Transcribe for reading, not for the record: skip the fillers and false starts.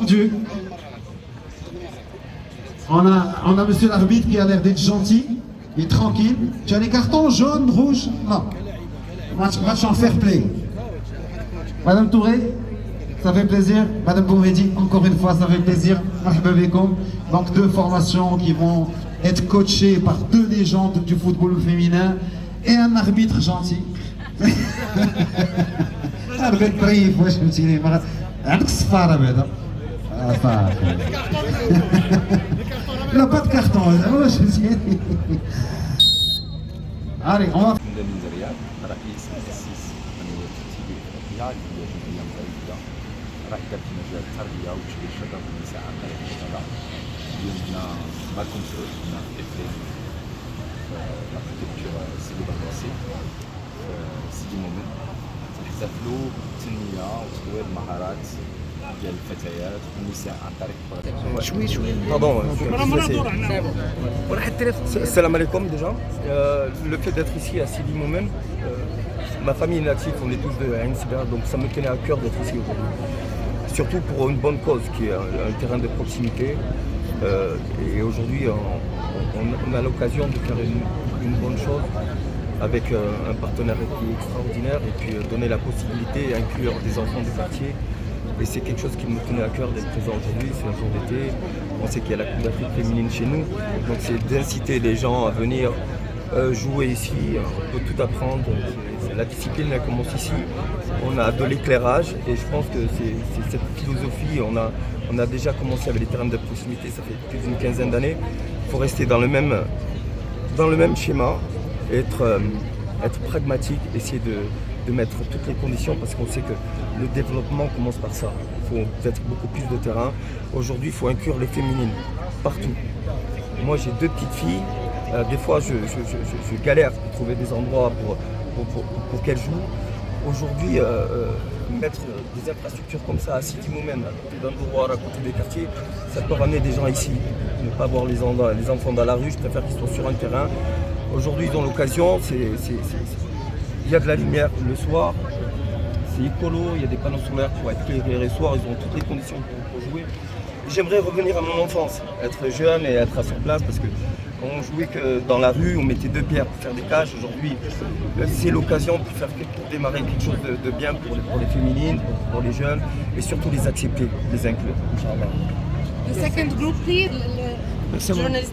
Dieu. On a monsieur l'arbitre qui a l'air d'être gentil et tranquille. Tu as les cartons jaunes, rouges? Non. Match en fair play. Madame Touré, ça fait plaisir. Madame Boumedi, encore une fois, ça fait plaisir. Donc deux formations qui vont être coachées par deux légendes du football féminin et un arbitre gentil. Arbitre bref, ouais, je me suis dit, il n'a pas de carton. Allez, on va. رئيس مؤسس قنوات التي في جمعية مغربية رائدة في مجال التربية وتشغيل شباب النساء عن طريق الرياضة. اليوم هنا مع الكونسول هنا في إفريق لا بريفكتور سيدي برداسي سيدي مومن تنحتفلوا بالتنمية وتطوير المهارات ديال الفتيات والنساء عن طريق شوي pardon. Salam alaikum déjà. Le fait d'être ici à Sidi Moumen, ma famille est native, on est tous de Ain Sida, donc ça me tenait à cœur d'être ici aujourd'hui. Surtout pour une bonne cause qui est un terrain de proximité. Et aujourd'hui on a l'occasion de faire une bonne chose avec un partenaire qui est extraordinaire et puis donner la possibilité d'inclure des enfants du quartier. Et c'est quelque chose qui me tenait à cœur d'être présent aujourd'hui, c'est un jour d'été, on sait qu'il y a la Coupe d'Afrique féminine chez nous, donc c'est d'inciter les gens à venir jouer ici, on peut tout apprendre, la discipline elle commence ici, on a de l'éclairage et je pense que c'est cette philosophie, on a déjà commencé avec les terrains de proximité, ça fait plus d'une quinzaine d'années, il faut rester dans le même schéma, être pragmatique, essayer de mettre toutes les conditions parce qu'on sait que le développement commence par ça. Il faut peut-être beaucoup plus de terrain. Aujourd'hui, il faut inclure les féminines partout. Moi, j'ai deux petites filles. Des fois, je galère pour trouver des endroits pour qu'elles jouent. Aujourd'hui, mettre des infrastructures comme ça à Sidi Moumen, à côté d'Andouar, à côté des quartiers, ça peut ramener des gens ici. Ne pas voir les enfants dans la rue, je préfère qu'ils soient sur un terrain. Aujourd'hui, ils ont l'occasion, il y a de la lumière le soir, c'est écolo, il y a des panneaux solaires pour être éclairés le soir, ils ont toutes les conditions pour jouer. J'aimerais revenir à mon enfance, être jeune et être à son place parce que on jouait que dans la rue, on mettait deux pierres pour faire des cages. Aujourd'hui, c'est l'occasion pour démarrer quelque chose de bien pour les féminines, pour les jeunes et surtout les accepter, les inclure. The second group, please. Journalist.